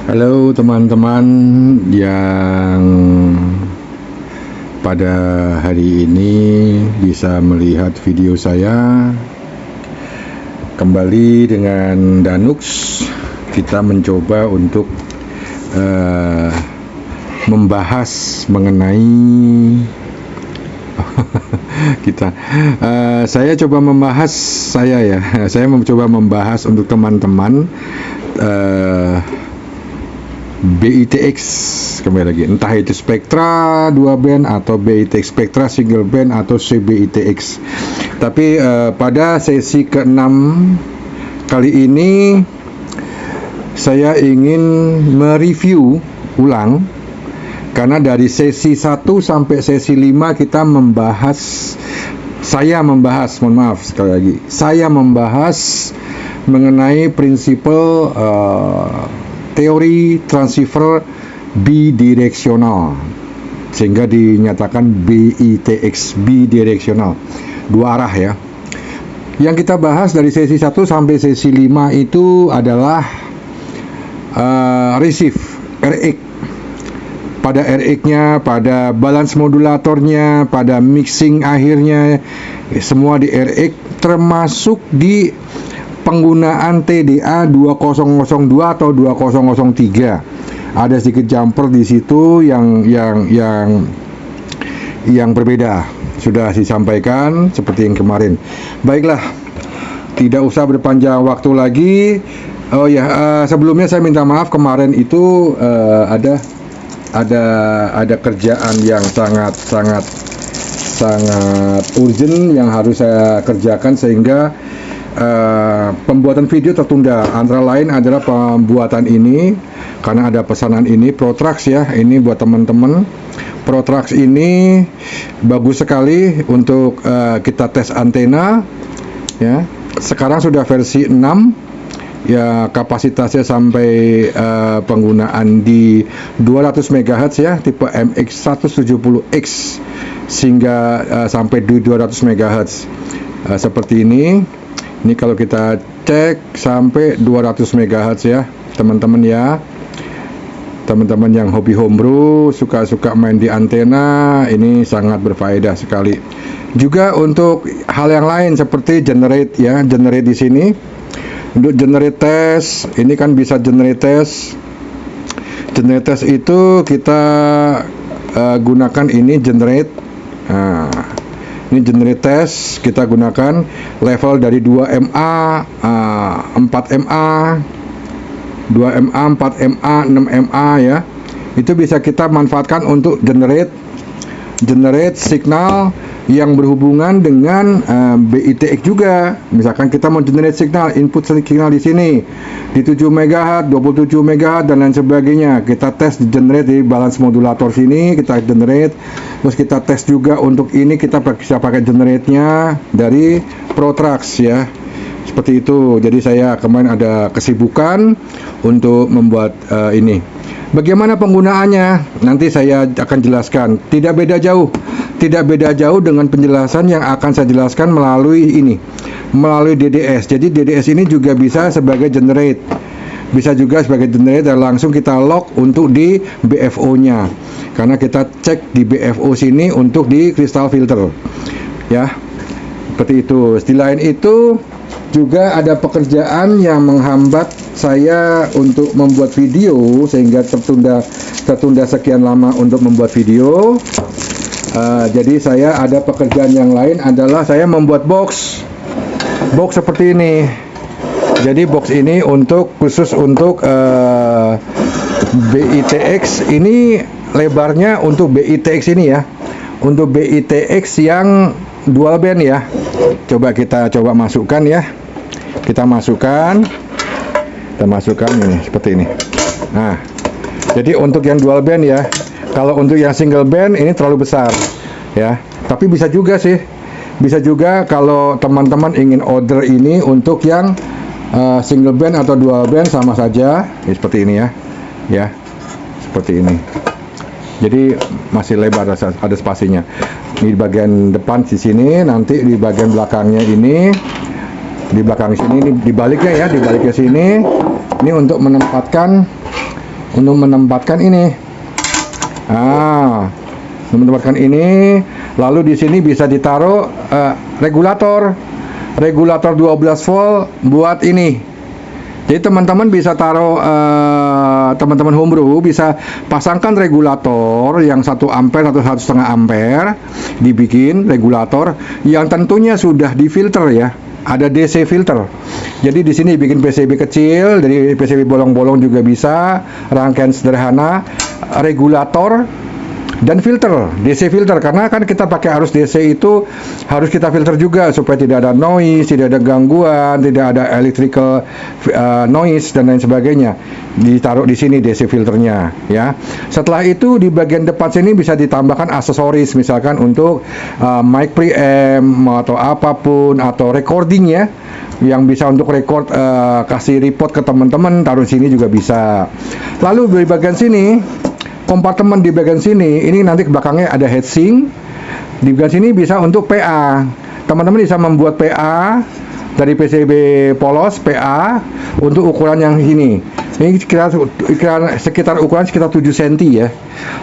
Halo teman-teman yang pada hari ini bisa melihat video saya. Kembali dengan Danux, kita mencoba untuk membahas mengenai saya coba membahas saya mencoba membahas untuk teman-teman BITX, kembali lagi, entah itu Spectra 2 band atau BITX Spectra single band atau CBITX. Tapi pada sesi ke-6 kali ini saya ingin mereview ulang, karena dari sesi 1 sampai sesi 5 kita membahas, saya membahas mengenai prinsipal teori transceiver bidireksional, sehingga dinyatakan BITX, bidireksional, dua arah ya. Yang kita bahas dari sesi 1 sampai sesi 5 itu adalah receive, RX. Pada RX-nya, pada balance modulatornya, pada mixing akhirnya, semua di RX, termasuk di penggunaan TDA 2002 atau 2003. Ada sedikit jumper di situ yang berbeda. Sudah disampaikan seperti yang kemarin. Baiklah, tidak usah berpanjang waktu lagi. Oh ya, sebelumnya saya minta maaf, kemarin itu ada kerjaan yang sangat urgent yang harus saya kerjakan, sehingga pembuatan video tertunda. Antara lain adalah pembuatan ini, karena ada pesanan ini Protrax ya. Ini buat teman-teman. Protrax ini bagus sekali untuk kita tes antena ya. Sekarang sudah versi 6 ya, kapasitasnya sampai penggunaan di 200 MHz ya, tipe MX170X, sehingga sampai di 200 MHz seperti ini. Ini kalau kita cek sampai 200 MHz ya, teman-teman ya. Teman-teman yang hobi homebrew, suka main di antena, ini sangat berfaedah sekali. Juga untuk hal yang lain seperti generate ya, generate di sini. Untuk generate test, ini kan bisa generate test. Generate test itu kita gunakan ini generate. Ini generate test, kita gunakan level dari 2MA, 4MA, 2MA, 4MA, 6MA ya. Itu bisa kita manfaatkan untuk generate signal yang berhubungan dengan BITX juga. Misalkan kita mau generate signal, input signal di sini di 7 MHz, 27 MHz dan lain sebagainya. Kita tes generate di balance modulator sini, kita generate. Terus kita tes juga untuk ini, kita bisa pakai generate-nya dari Protrax ya. Seperti itu. Jadi saya kemarin ada kesibukan untuk membuat ini. Bagaimana penggunaannya? Nanti saya akan jelaskan. Tidak beda jauh dengan penjelasan yang akan saya jelaskan melalui ini, melalui DDS. Jadi DDS ini juga bisa sebagai generate, bisa juga sebagai generate dan langsung kita lock untuk di BFO-nya. Karena kita cek di BFO sini untuk di crystal filter, ya. Seperti itu. Di lain itu juga ada pekerjaan yang menghambat saya untuk membuat video, sehingga tertunda sekian lama untuk membuat video. Jadi saya ada pekerjaan yang lain, adalah saya membuat box seperti ini. Jadi box ini khusus untuk BITX. Ini lebarnya untuk BITX ini ya, untuk BITX yang dual band ya. Kita coba masukkan ya. Kita masukkan ini seperti ini. Nah, jadi untuk yang dual band ya. Kalau untuk yang single band ini terlalu besar ya. Tapi bisa juga kalau teman-teman ingin order ini untuk yang single band atau dual band sama saja. Seperti ini ya. Seperti ini. Jadi masih lebar, ada spasinya. Di bagian depan di sini, nanti di bagian belakangnya ini, di belakang sini, ini dibaliknya sini. Ini untuk menempatkan untuk menempatkan ini. Menempatkan ini, lalu di sini bisa ditaruh regulator 12 volt buat ini. Jadi teman-teman bisa taruh, teman-teman homebrew bisa pasangkan regulator yang 1 ampere atau 1,5 ampere, dibikin regulator yang tentunya sudah difilter ya. Ada DC filter. Jadi di sini bikin PCB kecil, dari PCB bolong-bolong juga bisa, rangkaian sederhana, regulator dan filter, DC filter, karena kan kita pakai arus DC itu harus kita filter juga supaya tidak ada noise, tidak ada gangguan, tidak ada electrical noise dan lain sebagainya. Ditaruh di sini DC filternya ya. Setelah itu di bagian depan sini bisa ditambahkan aksesoris, misalkan untuk mic preamp atau apapun, atau recording ya, yang bisa untuk record, kasih report ke teman-teman, taruh sini juga bisa. Lalu di bagian sini, kompartemen di bagian sini, ini nanti ke belakangnya ada heatsink. Di bagian sini bisa untuk PA. Teman-teman bisa membuat PA dari PCB polos, PA untuk ukuran yang ini. Ini sekitar ukuran sekitar 7 cm ya.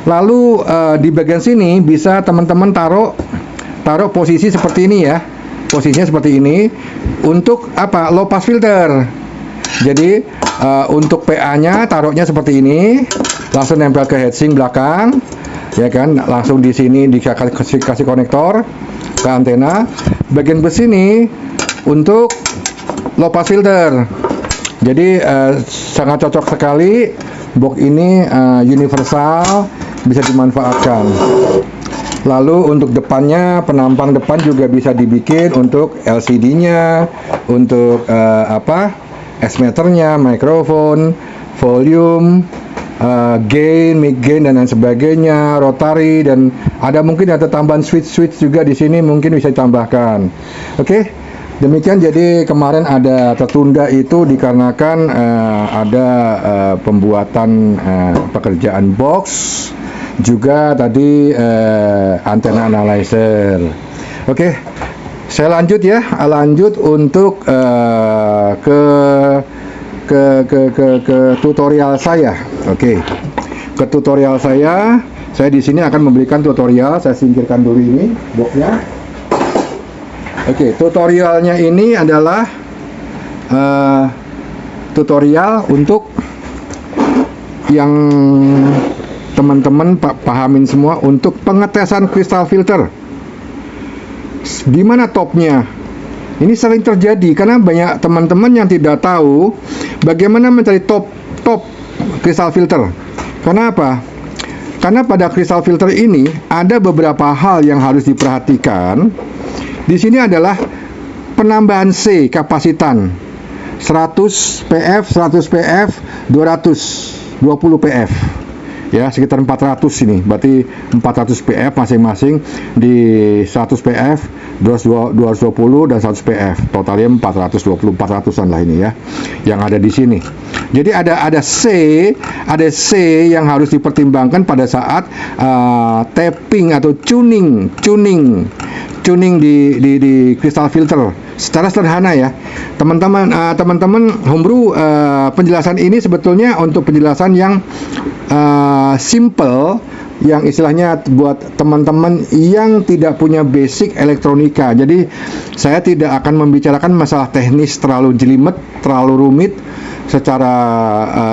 Lalu di bagian sini bisa teman-teman taruh posisi seperti ini ya. Posisinya seperti ini untuk apa? Low pass filter. Jadi untuk PA-nya taruhnya seperti ini, langsung nempel ke heatsink belakang, ya kan? Langsung di sini dikasih konektor ke antena. Bagian besi ini untuk low pass filter. Jadi sangat cocok sekali. Box ini universal, bisa dimanfaatkan. Lalu untuk depannya, penampang depan juga bisa dibikin untuk LCD-nya, untuk S-meternya, mikrofon, volume, gain, mic gain dan lain sebagainya, rotary, dan ada mungkin ada tambahan switch juga di sini, mungkin bisa ditambahkan. Oke, demikian. Jadi kemarin ada tertunda itu dikarenakan ada pembuatan pekerjaan box, juga tadi antena analyzer. Oke, saya lanjut ya, lanjut untuk ke tutorial saya. Oke, ke tutorial saya. Saya di sini akan memberikan tutorial. Saya singkirkan dulu ini boxnya. Oke, tutorialnya ini adalah tutorial untuk yang teman-teman pahamin semua, untuk pengetesan kristal filter. Gimana topnya? Ini sering terjadi karena banyak teman-teman yang tidak tahu bagaimana mencari top kristal filter. Karena apa? Karena pada kristal filter ini ada beberapa hal yang harus diperhatikan. Di sini adalah penambahan C kapasitan 100 PF, 100 PF, 220 PF. Ya, sekitar 400 ini, berarti 400 PF masing-masing di 100 PF, 220 dan 100 PF, totalnya 420-400an lah ini ya, yang ada di sini. Jadi ada C yang harus dipertimbangkan pada saat tapping atau tuning di crystal filter. Secara sederhana ya, teman-teman homebrew, penjelasan ini sebetulnya untuk penjelasan yang simple, yang istilahnya buat teman-teman yang tidak punya basic elektronika. Jadi saya tidak akan membicarakan masalah teknis terlalu jelimet, terlalu rumit secara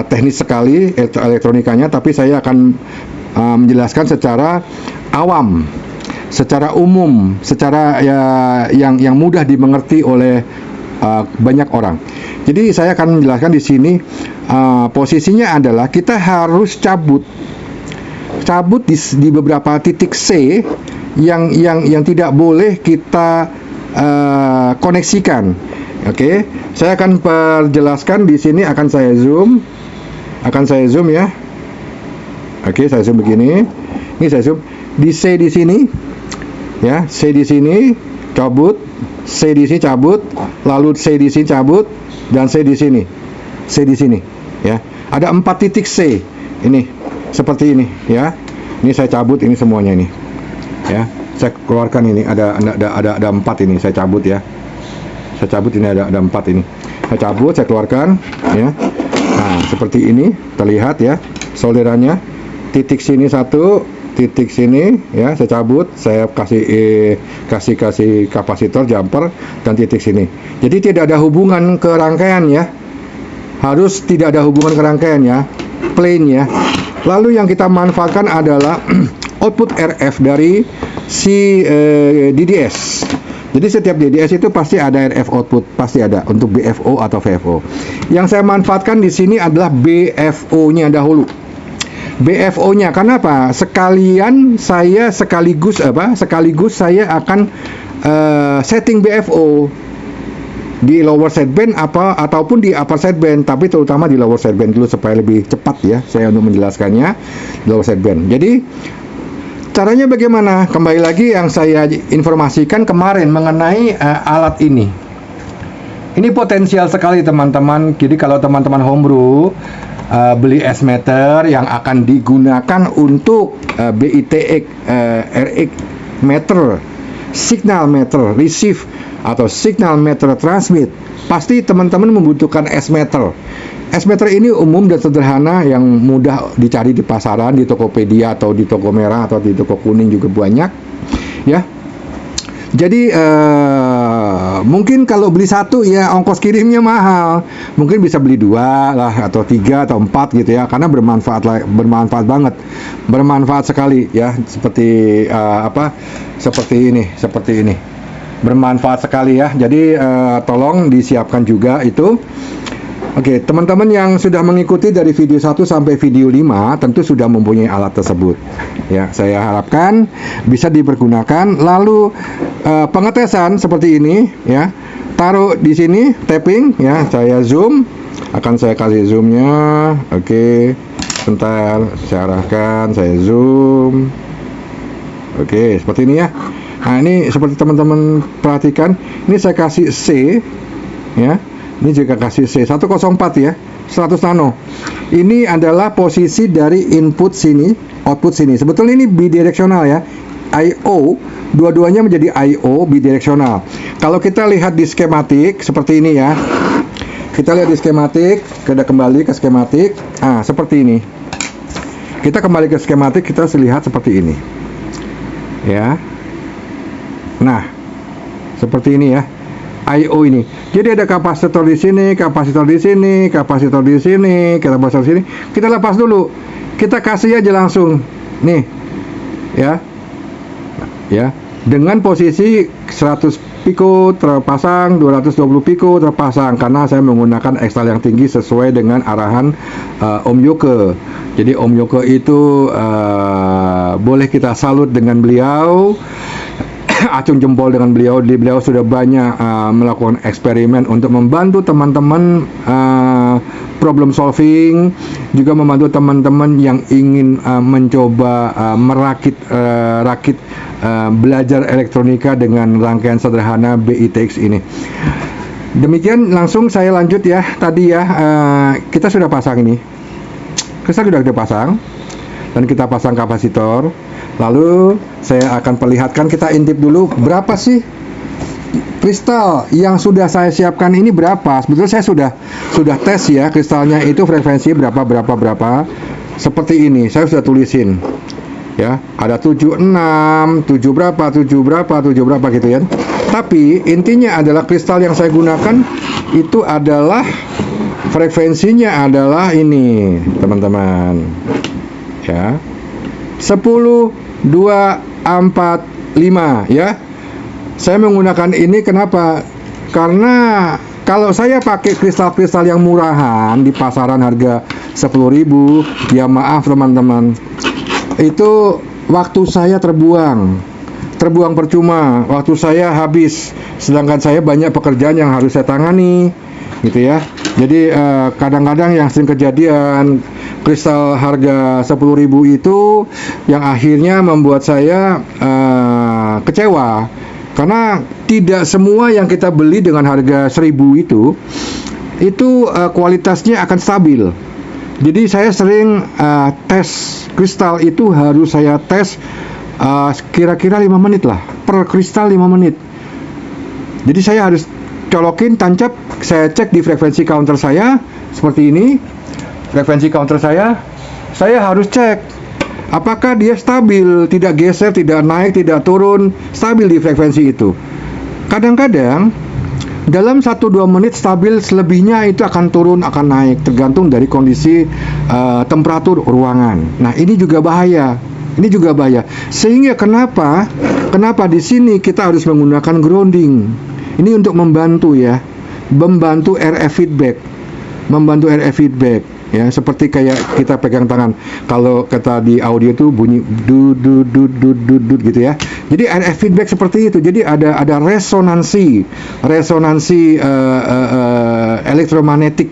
teknis sekali elektronikanya, tapi saya akan menjelaskan secara awam, secara umum, secara yang mudah dimengerti oleh banyak orang. Jadi saya akan menjelaskan di sini, posisinya adalah kita harus cabut di beberapa titik C yang tidak boleh kita koneksikan. Oke, saya akan perjelaskan di sini, akan saya zoom ya. Oke, saya zoom begini. Ini saya zoom di C di sini. Ya, C di sini cabut, C di sini cabut, lalu C di sini cabut, dan C di sini ya. Ada 4 titik C ini seperti ini ya. Ini saya cabut ini semuanya ini ya. Saya keluarkan ini, ada 4 ini, saya cabut ya. Saya cabut ini, ada 4 ini. Saya cabut, saya keluarkan ya. Nah, Nah, seperti ini terlihat ya solderannya. Titik sini satu, titik sini ya, saya cabut, saya kasih kapasitor jumper dan titik sini. Jadi tidak ada hubungan ke rangkaian ya. Harus tidak ada hubungan ke rangkaian ya. Plain ya. Lalu yang kita manfaatkan adalah output RF dari si DDS. Jadi setiap DDS itu pasti ada RF output, pasti ada untuk BFO atau VFO. Yang saya manfaatkan di sini adalah BFO-nya dahulu. BFO-nya karena apa? Sekaligus saya akan setting BFO di lower sideband ataupun di upper sideband, tapi terutama di lower sideband dulu supaya lebih cepat ya saya untuk menjelaskannya. Lower sideband. Jadi caranya bagaimana? Kembali lagi yang saya informasikan kemarin mengenai alat ini. Ini potensial sekali teman-teman. Jadi kalau teman-teman homebrew beli S-meter yang akan digunakan untuk BITX RX meter, signal meter receive atau signal meter transmit, pasti teman-teman membutuhkan S-meter. S-meter ini umum dan sederhana yang mudah dicari di pasaran, di Tokopedia atau di toko merah atau di toko kuning juga banyak ya. Jadi mungkin kalau beli satu ya ongkos kirimnya mahal, mungkin bisa beli 2 lah atau 3 atau 4 gitu ya, karena bermanfaat banget, bermanfaat sekali ya, seperti seperti ini bermanfaat sekali ya. Jadi tolong disiapkan juga itu. Oke, teman-teman yang sudah mengikuti dari video 1 sampai video 5 tentu sudah mempunyai alat tersebut. Ya, saya harapkan bisa dipergunakan. Lalu pengetesan seperti ini ya. Taruh di sini tapping ya, saya zoom. Akan saya kasih zoomnya. Oke. Bentar, saya arahkan, saya zoom. Oke, seperti ini ya. Nah, ini seperti teman-teman perhatikan, ini saya kasih C ya. Ini juga kasih C 104 ya, 100 nano. Ini adalah posisi dari input sini, output sini. Sebetulnya ini bidireksional ya. I/O, dua-duanya menjadi I/O bidireksional. Kalau kita lihat di skematik seperti ini ya. Kita lihat di skematik, kita kembali ke skematik. Ah, seperti ini. Kita kembali ke skematik, kita lihat seperti ini. Ya. Nah, seperti ini ya. I/O ini. Jadi ada kapasitor di sini, kapasitor di sini, kapasitor di sini, kapasitor di sini. Kita lepas dulu. Kita kasih aja langsung. Nih. Ya. Ya. Dengan posisi 100 piko terpasang, 220 piko terpasang, karena saya menggunakan ekstal yang tinggi sesuai dengan arahan Om Yoke. Jadi Om Yoke itu boleh kita salut dengan beliau. Acung jempol dengan beliau. Beliau sudah banyak melakukan eksperimen untuk membantu teman-teman problem solving, juga membantu teman-teman yang ingin mencoba merakit belajar elektronika dengan rangkaian sederhana BITX ini. Demikian, langsung saya lanjut ya. Tadi ya kita sudah pasang ini, kita sudah pasang dan kita pasang kapasitor. Lalu saya akan perlihatkan, kita intip dulu berapa sih kristal yang sudah saya siapkan ini berapa. Sebetulnya saya sudah tes ya, kristalnya itu frekuensi berapa. Seperti ini, saya sudah tulisin ya, ada 76, 7 berapa gitu ya. Tapi intinya adalah kristal yang saya gunakan itu adalah frekuensinya adalah ini teman-teman ya, 10 2, 4, 5 ya. Saya menggunakan ini kenapa? Karena kalau saya pakai kristal-kristal yang murahan di pasaran harga 10.000, ya maaf teman-teman, itu waktu saya terbuang percuma, waktu saya habis, sedangkan saya banyak pekerjaan yang harus saya tangani gitu ya. Jadi kadang-kadang yang sering kejadian, kristal harga 10.000 itu yang akhirnya membuat saya kecewa, karena tidak semua yang kita beli dengan harga 1.000 itu kualitasnya akan stabil. Jadi saya sering tes kristal itu harus saya tes kira-kira 5 menit lah, per kristal 5 menit. Jadi saya harus colokin tancap, saya cek di frekuensi counter saya seperti ini. frekuensi counter saya harus cek apakah dia stabil, tidak geser, tidak naik, tidak turun, stabil di frekuensi itu. Kadang-kadang dalam 1-2 menit stabil, selebihnya itu akan turun, akan naik, tergantung dari kondisi temperatur ruangan. Nah, ini juga bahaya. Sehingga kenapa di sini kita harus menggunakan grounding. Ini untuk membantu ya, membantu RF feedback. Ya, seperti kayak kita pegang tangan. Kalau kata di audio itu bunyi dud gitu ya. Jadi RF feedback seperti itu. Jadi ada resonansi elektromagnetik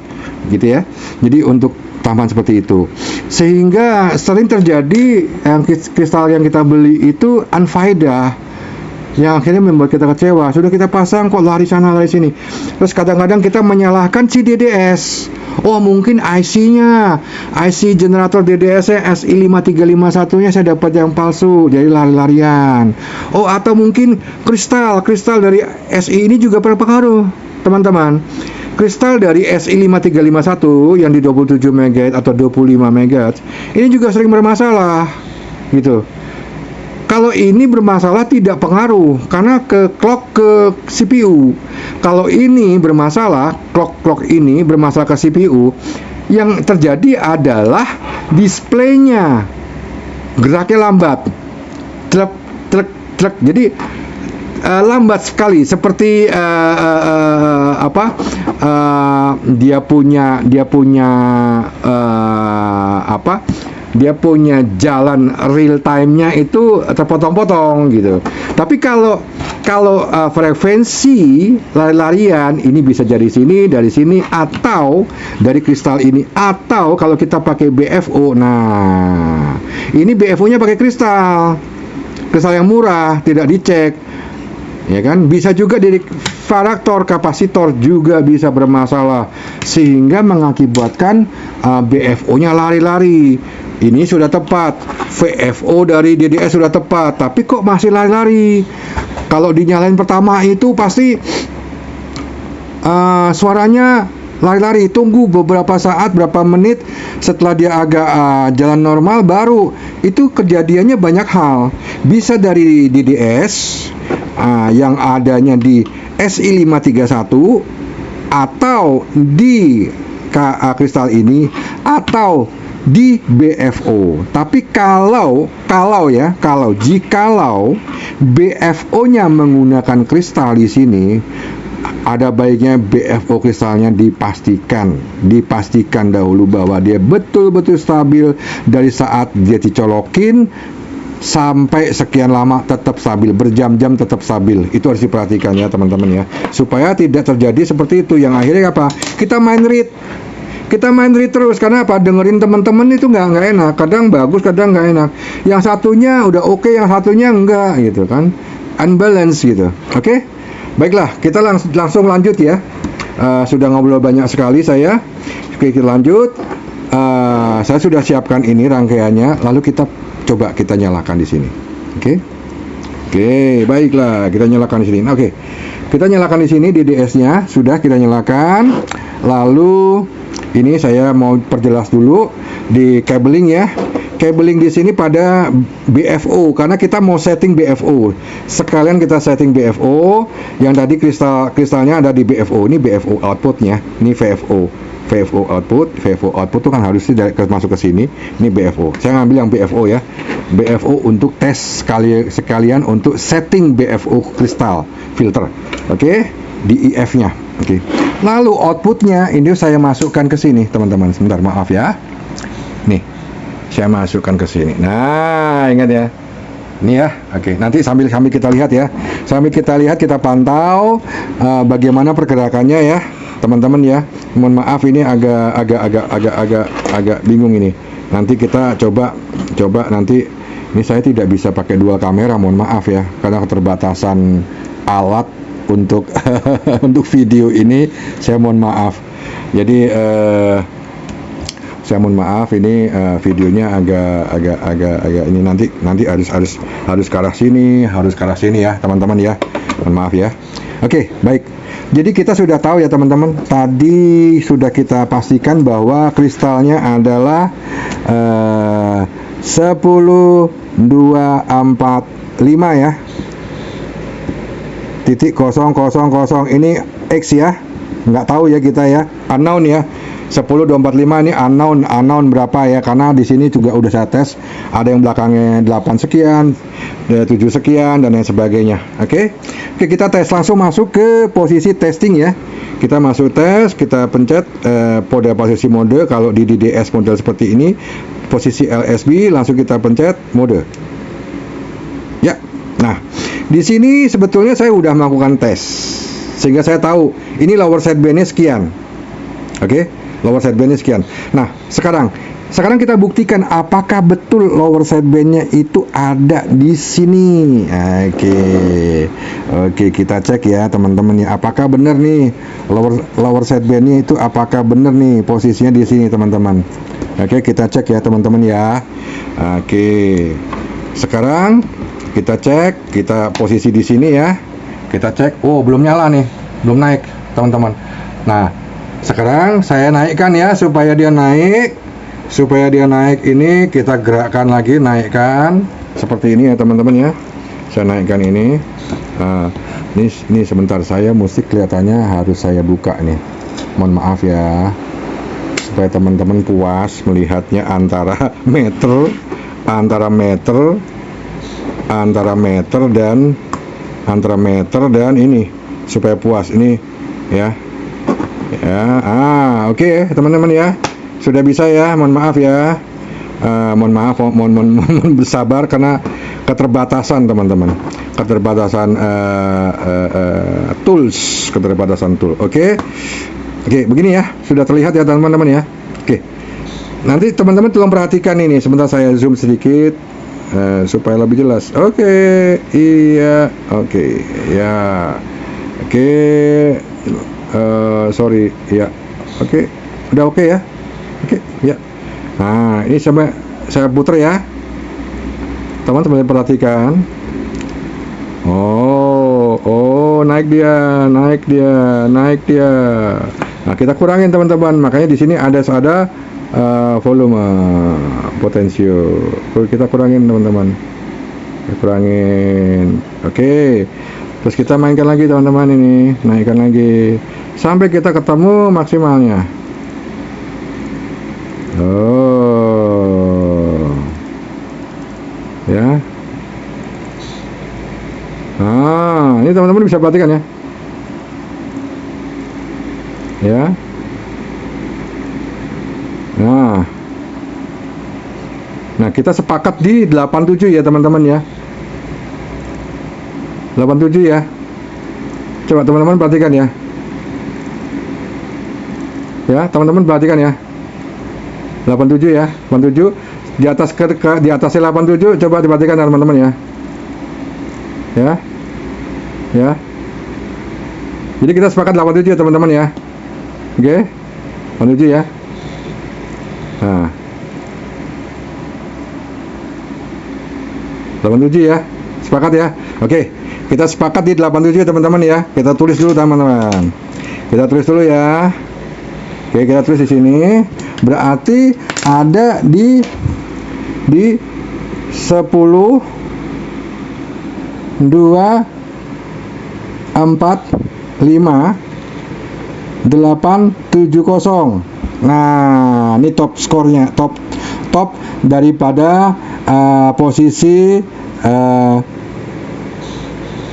gitu ya. Jadi untuk tambahan seperti itu. Sehingga sering terjadi kristal yang kita beli itu unfaedah, yang akhirnya membuat kita kecewa. Sudah kita pasang kok lari sana lari sini. Terus kadang-kadang kita menyalahkan si DDS. Oh, mungkin IC-nya, IC generator DDS-nya SI5351-nya saya dapat yang palsu, jadi lari-larian. Oh, atau mungkin kristal dari SI ini juga berpengaruh, teman-teman. Kristal dari SI5351 yang di 27 MHz atau 25 MHz ini juga sering bermasalah gitu. Kalau ini bermasalah tidak pengaruh karena ke clock ke CPU. Kalau ini bermasalah, clock ini bermasalah ke CPU, yang terjadi adalah displaynya geraknya lambat, truk. Jadi lambat sekali, seperti dia punya jalan real time-nya itu terpotong-potong gitu. Tapi kalau frekuensi lari-larian ini bisa dari sini atau dari kristal ini, atau kalau kita pakai BFO. Nah, ini BFO-nya pakai kristal yang murah, tidak dicek. Ya kan? Bisa juga dari varaktor, kapasitor juga bisa bermasalah sehingga mengakibatkan BFO-nya lari-lari. Ini sudah tepat, VFO dari DDS sudah tepat, tapi kok masih lari-lari? Kalau dinyalain pertama itu pasti suaranya lari-lari. Tunggu beberapa saat, berapa menit setelah dia agak jalan normal, baru itu kejadiannya banyak hal. Bisa dari DDS yang adanya di SI531 atau di kristal ini atau di BFO. Tapi jikalau BFO-nya menggunakan kristal di sini, ada baiknya BFO kristalnya dipastikan dahulu bahwa dia betul-betul stabil dari saat dia dicolokin sampai sekian lama tetap stabil, berjam-jam tetap stabil. Itu harus diperhatikan ya teman-teman ya, supaya tidak terjadi seperti itu yang akhirnya apa? Kita main read terus. Karena apa? Dengerin teman-teman itu nggak enak. Kadang bagus, kadang nggak enak. Yang satunya udah oke, yang satunya enggak gitu kan, unbalance gitu. Oke? Baiklah, kita langsung lanjut ya. Sudah ngobrol banyak sekali saya. Oke, kita lanjut. Saya sudah siapkan ini rangkaiannya. Lalu kita coba nyalakan di sini. Oke, baiklah, kita nyalakan di sini. Oke, kita nyalakan di sini DDS-nya sudah kita nyalakan. Lalu ini saya mau perjelas dulu di cabling ya. Cabling di sini pada BFO karena kita mau setting BFO. Sekalian kita setting BFO. Yang tadi kristalnya ada di BFO. Ini BFO outputnya. Ini VFO output. VFO output itu kan harusnya masuk ke sini. Ini BFO. Saya ngambil yang BFO ya. BFO untuk tes sekalian untuk setting BFO kristal filter. Oke? Di IF-nya. Oke. Lalu outputnya ini saya masukkan ke sini, teman-teman. Sebentar, maaf ya. Nih, saya masukkan ke sini. Nah, ingat ya. Ini ya. Oke. Nanti sambil kita lihat ya. Sambil kita lihat, kita pantau bagaimana pergerakannya ya, teman-teman ya. Mohon maaf ini agak bingung ini. Nanti kita coba nanti. Ini saya tidak bisa pakai dual kamera, mohon maaf ya, karena keterbatasan alat untuk untuk video ini. Saya mohon maaf. Jadi saya mohon maaf ini videonya agak ini nanti harus ke arah sini, ya teman-teman ya. Mohon maaf ya. Oke, baik. Jadi kita sudah tahu ya teman-teman. Tadi sudah kita pastikan bahwa kristalnya adalah 10, 2, 4, 5 ya. Titik 000 ini X ya. Nggak tahu ya kita ya. Unknown ya. 10, 2, 4, 5 ini unknown berapa ya, karena di sini juga udah saya tes, ada yang belakangnya 8 sekian, 7 sekian dan lain sebagainya. Oke, kita tes, langsung masuk ke posisi testing ya. Kita masuk tes, kita pencet pada posisi mode. Kalau di DDS model seperti ini, posisi LSB, langsung kita pencet mode ya. Nah, di sini sebetulnya saya udah melakukan tes sehingga saya tahu ini lower sidebandnya sekian. Oke, lower sidebandnya sekian. Nah, sekarang kita buktikan apakah betul lower sidebandnya itu ada di sini. Oke, kita cek ya teman-teman ya, apakah benar nih lower sidebandnya itu, apakah benar nih posisinya di sini teman-teman. Oke, kita cek ya teman-teman ya. Oke, sekarang kita cek, kita posisi di sini ya. Kita cek, oh belum nyala nih, belum naik teman-teman. Nah, sekarang saya naikkan ya, supaya dia naik ini kita gerakkan lagi, naikkan seperti ini ya teman-teman ya. Saya naikkan ini. Ini sebentar, saya musik kelihatannya harus saya buka nih. Mohon maaf ya, supaya teman-teman puas melihatnya antara meter dan ini, supaya puas ini ya. Oke, teman-teman ya, sudah bisa ya. Mohon maaf ya, mohon bersabar karena keterbatasan teman-teman, keterbatasan tool. Oke, begini ya, sudah terlihat ya teman-teman ya. Oke, nanti teman-teman tolong perhatikan ini, sebentar saya zoom sedikit supaya lebih jelas. Oke, iya, oke ya, oke. Sorry ya, oke, udah oke ya, oke ya. Nah, ini saya putar ya, teman-teman perhatikan. Oh, naik dia. Nah, kita kurangin teman-teman, makanya di sini ada volume potensio. Kita kurangin teman-teman, Oke. Terus kita mainkan lagi teman-teman, ini naikkan lagi sampai kita ketemu maksimalnya. Ya. Nah, ini teman-teman bisa perhatikan ya. Ya. Nah, kita sepakat di 87 ya teman-teman ya. 87 ya. Coba teman-teman perhatikan ya. Ya, teman-teman perhatikan ya. 87 ya, 87 di atas di atasnya 87, coba diperhatikan teman-teman ya. Ya. Jadi kita sepakat 87 ya teman-teman ya. Oke. 87 ya. Nah. 87 ya. Sepakat ya. Oke. Kita sepakat di 87 teman-teman ya. Kita tulis dulu teman-teman. Kita tulis dulu ya. Oke, kita tulis di sini. Berarti ada di 10, 2, 4, 5, 8, 7, 0. Nah, ini top skornya, top daripada posisi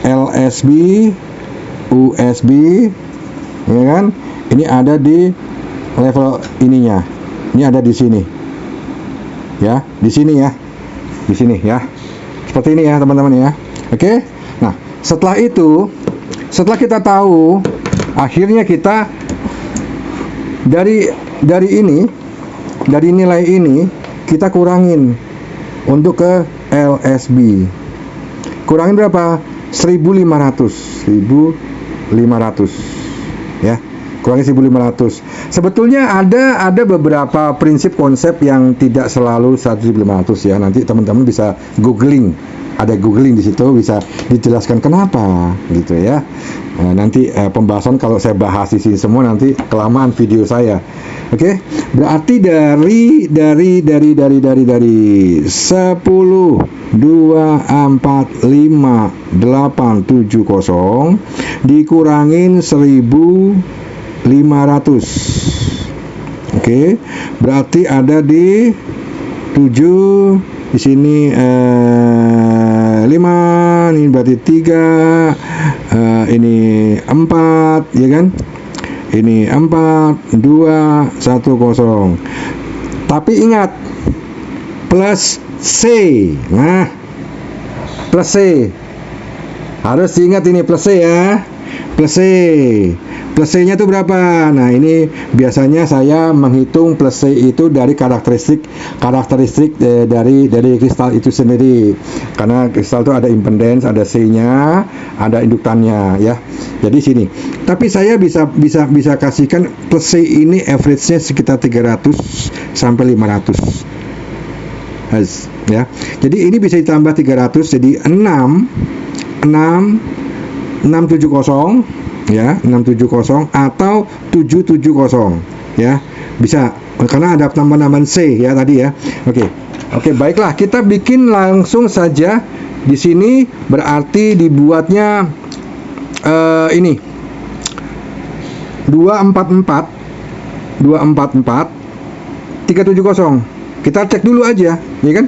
LSB, USB, ya kan? Ini ada di level ininya. Ini ada di sini. Ya, di sini ya. Di sini ya. Seperti ini ya, teman-teman ya. Oke. Nah, setelah itu, setelah kita tahu, akhirnya kita dari ini, dari nilai ini kita kurangin untuk ke LSB. Kurangin berapa? 1500 ya. Kurangin 1500. Sebetulnya ada beberapa prinsip konsep yang tidak selalu 1500 ya. Nanti teman-teman bisa googling ada googling di situ, bisa dijelaskan kenapa gitu ya. Nanti pembahasan kalau saya bahas di sini semua nanti kelamaan video saya. Oke, berarti dari 10, 2, 4, 5, 8, 7, 0 dikurangin 1.500. Oke, berarti ada di 7, di sini 5, ini berarti 3, ini 4, ya kan? Ini 4, 2, 1, 0. Tapi ingat, plus C. Nah, plus C. Harus diingat ini plus C ya. Plus C. Plus C-nya itu berapa? Nah, ini biasanya saya menghitung plus C itu dari karakteristik dari kristal itu sendiri. Karena kristal itu ada impedance, ada C-nya, ada induktannya ya. Jadi sini. Tapi saya bisa kasihkan plus C ini average-nya sekitar 300 sampai 500. Ya. Jadi ini bisa ditambah 300 jadi 670 ya, 670 atau 770 ya, bisa karena ada tambahan C ya tadi ya. Oke, baiklah, kita bikin langsung saja di sini. Berarti dibuatnya ini 244 370. Kita cek dulu aja ya kan,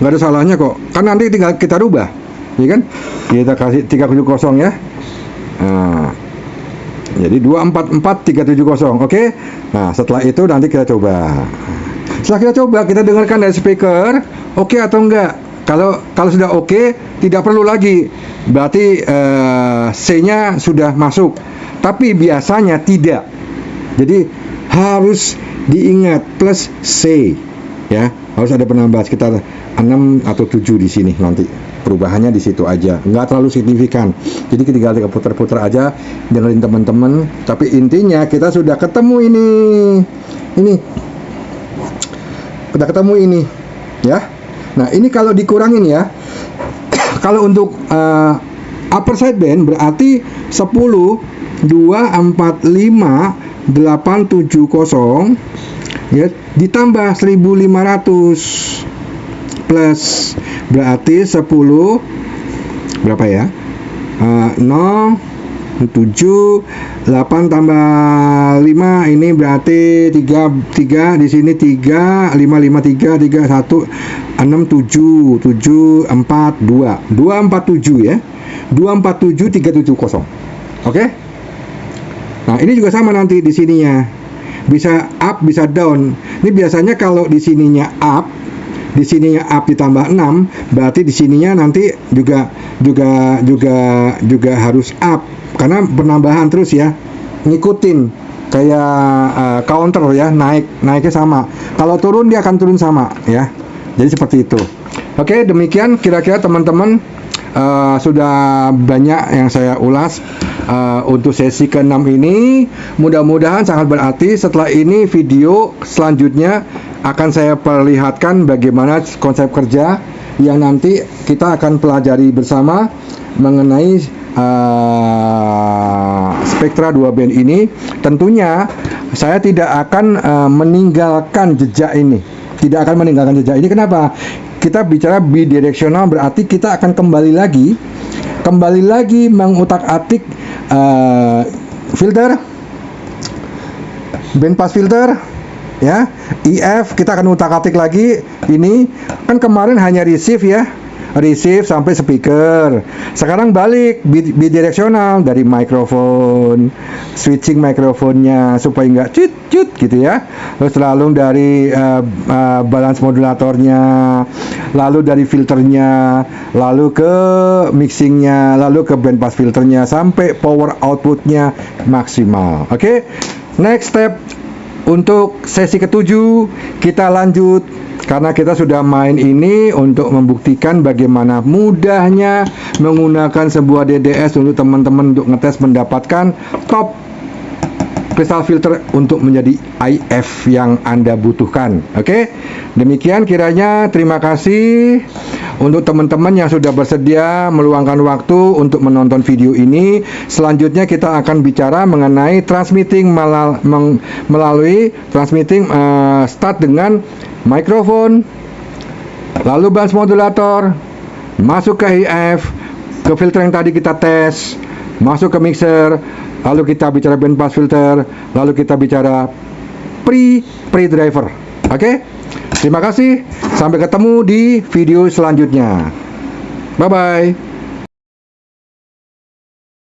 nggak ada salahnya kok, kan nanti tinggal kita rubah ya kan. Kita kasih 370 ya. Nah, jadi 244 370. Oke. Nah, setelah itu nanti kita coba. Setelah kita coba, kita dengarkan dari speaker, oke atau enggak. Kalau sudah oke, tidak perlu lagi. Berarti C-nya sudah masuk. Tapi biasanya tidak. Jadi harus diingat plus C ya. Harus ada penambahan sekitar 6 atau 7 di sini nanti. Perubahannya di situ aja, nggak terlalu signifikan. Jadi tinggal putar-putar aja, dengerin teman-teman. Tapi intinya kita sudah ketemu ini, udah ketemu ini, ya. Nah ini kalau dikurangin ya, kalau untuk upper side band berarti 10, 2, 4, 5, 8, 7, 0 ya, ditambah 1.500 plus berarti 10 berapa ya? 0, 7, 8 tambah 5 ini berarti 3 di sini 3, 5, 3, 1, 6, 7, 4, 2, 247 ya. 247 370. Oke? Nah, ini juga sama nanti di sininya. Bisa up, bisa down. Ini biasanya kalau di sininya up, di sininya up ditambah 6, berarti di sininya nanti juga harus up karena penambahan terus ya, ngikutin kayak counter ya, naiknya sama. Kalau turun dia akan turun sama ya. Jadi seperti itu. Oke, demikian kira-kira teman-teman, sudah banyak yang saya ulas untuk sesi ke-6 ini. Mudah-mudahan sangat berarti. Setelah ini video selanjutnya akan saya perlihatkan bagaimana konsep kerja yang nanti kita akan pelajari bersama mengenai spektra 2 band ini. Tentunya saya tidak akan meninggalkan jejak ini. Tidak akan meninggalkan jejak ini. Kenapa? Kita bicara bidireksional berarti kita akan kembali lagi mengutak-atik filter, band pass filter ya, EF kita akan utak-atik lagi. Ini kan kemarin hanya receive ya, receive sampai speaker. Sekarang balik bidireksional dari mikrofon, switching mikrofonnya supaya nggak cut gitu ya. Terus lalu dari balance modulatornya, lalu dari filternya, lalu ke mixingnya, lalu ke band pass filternya sampai power outputnya maksimal. Oke. Next step untuk sesi ke-7 kita lanjut, karena kita sudah main ini untuk membuktikan bagaimana mudahnya menggunakan sebuah DDS untuk teman-teman untuk ngetes mendapatkan top crystal filter untuk menjadi IF yang Anda butuhkan. Oke, demikian kiranya. Terima kasih. Untuk teman-teman yang sudah bersedia meluangkan waktu untuk menonton video ini, selanjutnya kita akan bicara mengenai transmitting melalui transmitting start dengan mikrofon, lalu bus modulator, masuk ke EF, ke filter yang tadi kita tes, masuk ke mixer, lalu kita bicara band pass filter, lalu kita bicara pre-driver. Oke? Terima kasih. Sampai ketemu di video selanjutnya. Bye bye.